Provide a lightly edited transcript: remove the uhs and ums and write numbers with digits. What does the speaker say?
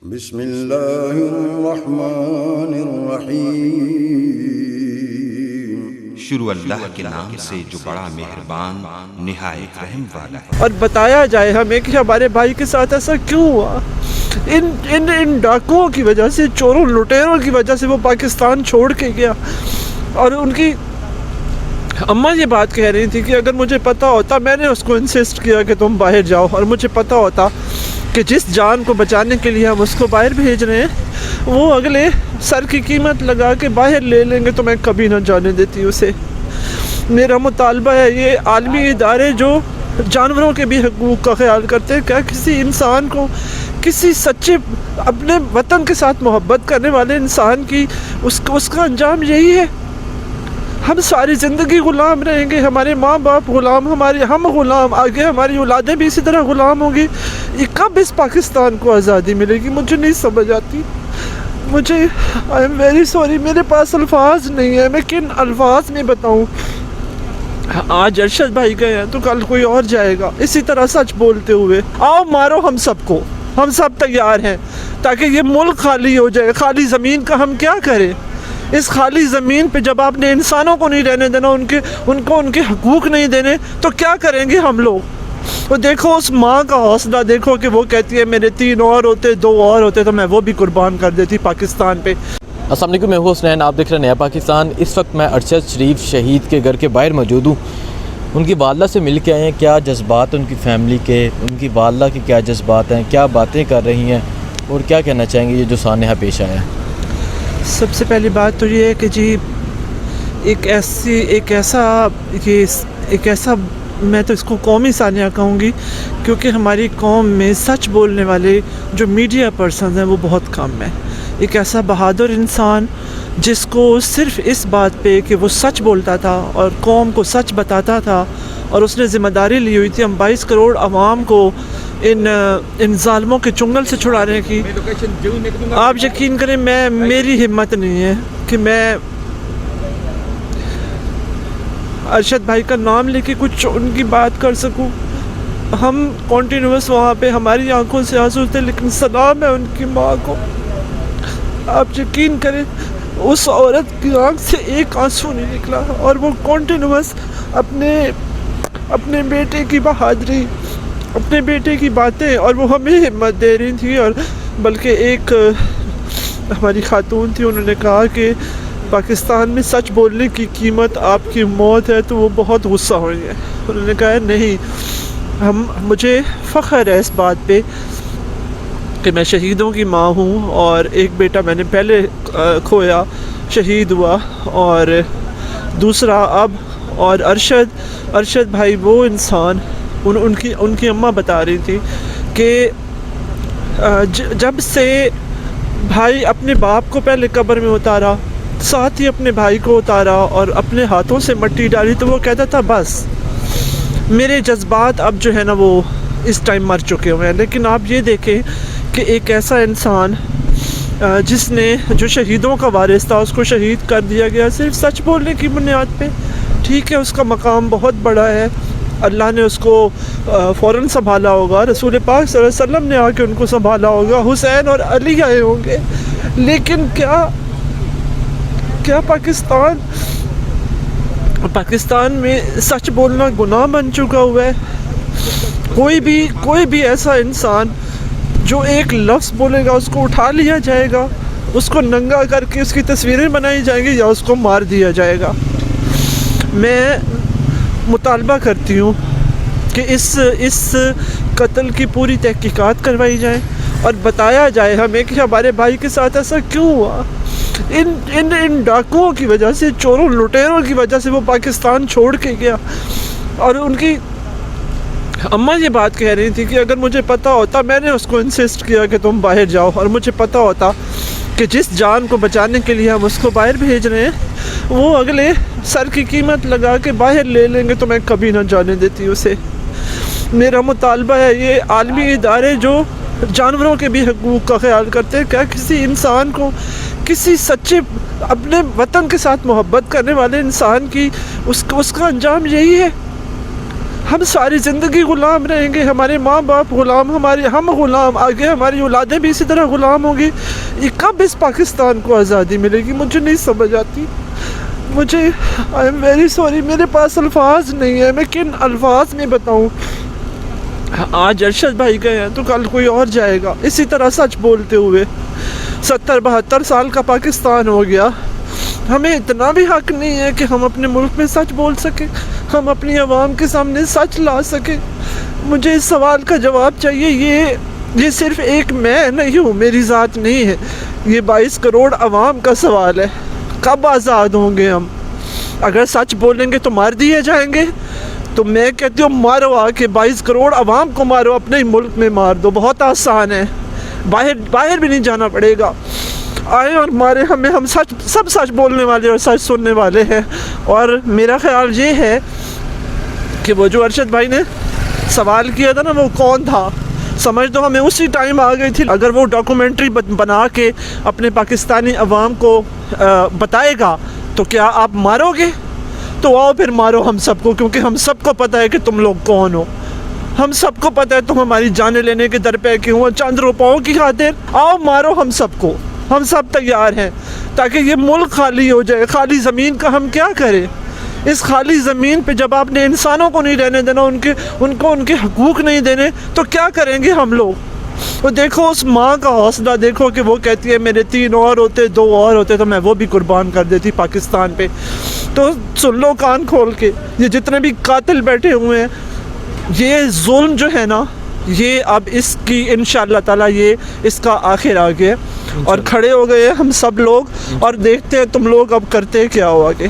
بسم اللہ الرحمن الرحیم۔ شروع اللہ کے نام سے جو بڑا مہربان نہایت رحم والا ہے۔ اور بتایا جائے ہمیں کہ ہمارے بھائی کے ساتھ ایسا کیوں ہوا، ان ڈاکوؤں کی وجہ سے، چوروں لٹیروں کی وجہ سے وہ پاکستان چھوڑ کے گیا۔ اور ان کی اماں یہ بات کہہ رہی تھی کہ اگر مجھے پتہ ہوتا، میں نے اس کو انسسٹ کیا کہ تم باہر جاؤ، اور مجھے پتہ ہوتا کہ جس جان کو بچانے کے لیے ہم اس کو باہر بھیج رہے ہیں وہ اگلے سر کی قیمت لگا کے باہر لے لیں گے، تو میں کبھی نہ جانے دیتی اسے۔ میرا مطالبہ ہے یہ عالمی ادارے جو جانوروں کے بھی حقوق کا خیال کرتے ہیں، کیا کسی انسان کو، کسی سچے اپنے وطن کے ساتھ محبت کرنے والے انسان کی اس کا انجام یہی ہے؟ ہم ساری زندگی غلام رہیں گے، ہمارے ماں باپ غلام، ہم غلام، آگے ہماری اولادیں بھی اسی طرح غلام ہوں گی۔ یہ کب اس پاکستان کو آزادی ملے گی؟ مجھے نہیں سمجھ آتی۔ آئی ایم ویری سوری، میرے پاس الفاظ نہیں ہے، میں کن الفاظ میں بتاؤں۔ آج ارشد بھائی گئے ہیں تو کل کوئی اور جائے گا، اسی طرح سچ بولتے ہوئے۔ آؤ مارو ہم سب کو، ہم سب تیار ہیں تاکہ یہ ملک خالی ہو جائے۔ خالی زمین کا ہم کیا کریں؟ اس خالی زمین پہ جب آپ نے انسانوں کو نہیں رہنے دینا، ان کے حقوق نہیں دینے، تو کیا کریں گے ہم لوگ؟ وہ دیکھو اس ماں کا حوصلہ دیکھو کہ وہ کہتی ہے میرے 3 اور ہوتے، 2 اور ہوتے تو میں وہ بھی قربان کر دیتی پاکستان پہ۔ السلام علیکم، میں ہوں حسنین، آپ دیکھ رہے ہیں نیا پاکستان۔ اس وقت میں ارشد شریف شہید کے گھر کے باہر موجود ہوں۔ ان کی والدہ سے مل کے آئے ہیں، کیا جذبات ان کی فیملی کے، ان کی والدہ کے کیا جذبات ہیں، کیا باتیں کر رہی ہیں اور کیا کہنا چاہیں گے یہ جو سانحہ پیش آیا ہے۔ سب سے پہلی بات تو یہ ہے کہ جی ایک ایسا میں تو اس کو قومی سانحہ کہوں گی، کیونکہ ہماری قوم میں سچ بولنے والے جو میڈیا پرسنز ہیں وہ بہت کم ہیں۔ ایک ایسا بہادر انسان جس کو صرف اس بات پہ کہ وہ سچ بولتا تھا اور قوم کو سچ بتاتا تھا، اور اس نے ذمہ داری لی ہوئی تھی ہم 22 کروڑ عوام کو ان ظالموں کے چنگل سے چھڑانے کی۔ آپ یقین کریں میری ہمت نہیں ہے کہ میں ارشد بھائی کا نام لے کے کچھ ان کی بات کر سکوں۔ ہم کنٹینیوس وہاں پہ ہماری آنکھوں سے آنسو تھے، لیکن سلام ہے ان کی ماں کو۔ آپ یقین کریں اس عورت کی آنکھ سے ایک آنسو نہیں نکلا، اور وہ کنٹینیوس اپنے بیٹے کی بہادری، اپنے بیٹے کی باتیں، اور وہ ہمیں ہمت دے رہی تھی۔ اور بلکہ ایک ہماری خاتون تھی، انہوں نے کہا کہ پاکستان میں سچ بولنے کی قیمت آپ کی موت ہے، تو وہ بہت غصہ ہوئی ہے۔ انہوں نے کہا نہیں، مجھے فخر ہے اس بات پہ کہ میں شہیدوں کی ماں ہوں، اور ایک بیٹا میں نے پہلے کھویا، شہید ہوا، اور دوسرا اب۔ اور ارشد بھائی وہ انسان، ان کی اماں بتا رہی تھی کہ جب سے بھائی اپنے باپ کو پہلے قبر میں اتارا، ساتھ ہی اپنے بھائی کو اتارا اور اپنے ہاتھوں سے مٹی ڈالی، تو وہ کہتا تھا بس میرے جذبات اب جو ہے نا وہ اس ٹائم مر چکے ہوئے ہیں۔ لیکن آپ یہ دیکھیں کہ ایک ایسا انسان جس نے، جو شہیدوں کا وارث تھا، اس کو شہید کر دیا گیا صرف سچ بولنے کی بنیاد پہ۔ ٹھیک ہے، اس کا مقام بہت بڑا ہے، اللہ نے اس کو فوراً سنبھالا ہوگا، رسول پاک صلی اللہ علیہ وسلم نے آ کے ان کو سنبھالا ہوگا، حسین اور علی آئے ہوں گے، لیکن کیا پاکستان میں سچ بولنا گناہ بن چکا ہوا ہے؟ کوئی بھی ایسا انسان جو ایک لفظ بولے گا اس کو اٹھا لیا جائے گا، اس کو ننگا کر کے اس کی تصویریں بنائی جائیں گی، یا اس کو مار دیا جائے گا۔ میں مطالبہ کرتی ہوں کہ اس قتل کی پوری تحقیقات کروائی جائیں اور بتایا جائے ہمیں کہ ہمارے بھائی کے ساتھ ایسا کیوں ہوا۔ ان ڈاکوؤں کی وجہ سے، چوروں لٹیروں کی وجہ سے وہ پاکستان چھوڑ کے گیا۔ اور ان کی اماں یہ بات کہہ رہی تھی کہ اگر مجھے پتہ ہوتا، میں نے اس کو انسسٹ کیا کہ تم باہر جاؤ، اور مجھے پتہ ہوتا کہ جس جان کو بچانے کے لیے ہم اس کو باہر بھیج رہے ہیں وہ اگلے سر کی قیمت لگا کے باہر لے لیں گے، تو میں کبھی نہ جانے دیتی اسے۔ میرا مطالبہ ہے یہ عالمی ادارے جو جانوروں کے بھی حقوق کا خیال کرتے ہیں، کیا کسی انسان کو، کسی سچے اپنے وطن کے ساتھ محبت کرنے والے انسان کی اس کا انجام یہی ہے؟ ہم ساری زندگی غلام رہیں گے، ہمارے ماں باپ غلام، ہم غلام، آگے ہماری اولادیں بھی اسی طرح غلام ہوں گی. یہ کب اس پاکستان کو آزادی ملے گی؟ مجھے نہیں سمجھ آتی. مجھے آئی ایم ویری سوری، میرے پاس الفاظ نہیں ہے، میں کن الفاظ میں بتاؤں. آج ارشد بھائی گئے ہیں تو کل کوئی اور جائے گا اسی طرح سچ بولتے ہوئے. 70-72 سال کا پاکستان ہو گیا. ہمیں اتنا بھی حق نہیں ہے کہ ہم اپنے ملک میں سچ بول سکیں، ہم اپنی عوام کے سامنے سچ لا سکیں؟ مجھے اس سوال کا جواب چاہیے. یہ صرف ایک میں نہیں ہوں، میری ذات نہیں ہے، یہ 22 کروڑ عوام کا سوال ہے. کب آزاد ہوں گے ہم؟ اگر سچ بولیں گے تو مار دیے جائیں گے. تو میں کہتی ہوں مارو، آ کے 22 کروڑ عوام کو مارو، اپنے ہی ملک میں مار دو. بہت آسان ہے، باہر بھی نہیں جانا پڑے گا. آئے اور مارے ہمیں، ہم سب سچ بولنے والے اور سچ سننے والے ہیں. اور میرا خیال یہ ہے کہ وہ جو ارشد بھائی نے سوال کیا تھا نا، وہ کون تھا سمجھ دو ہمیں اسی ٹائم آ گئی تھی. اگر وہ ڈاکومنٹری بنا کے اپنے پاکستانی عوام کو بتائے گا تو کیا آپ مارو گے؟ تو آؤ پھر مارو ہم سب کو، کیونکہ ہم سب کو پتہ ہے کہ تم لوگ کون ہو. ہم سب کو پتہ ہے تم ہماری جانیں لینے کے در پہ کیوں ہو، چند روپوں کی خاطر. آؤ مارو ہم سب کو، ہم سب تیار ہیں تاکہ یہ ملک خالی ہو جائے. خالی زمین کا ہم کیا کریں؟ اس خالی زمین پہ جب آپ نے انسانوں کو نہیں رہنے دینا، ان کو ان کے حقوق نہیں دینے، تو کیا کریں گے ہم لوگ؟ وہ دیکھو اس ماں کا حوصلہ دیکھو کہ وہ کہتی ہے میرے 3 اور ہوتے، 2 اور ہوتے تو میں وہ بھی قربان کر دیتی پاکستان پہ. تو سن لو کان کھول کے، یہ جتنے بھی قاتل بیٹھے ہوئے ہیں، یہ ظلم جو ہے نا، یہ اب اس کی انشاءاللہ تعالیٰ یہ اس کا آخر آ گیا. اور کھڑے ہو گئے ہم سب لوگ، اور دیکھتے ہیں تم لوگ اب کرتے کیا ہو آگے.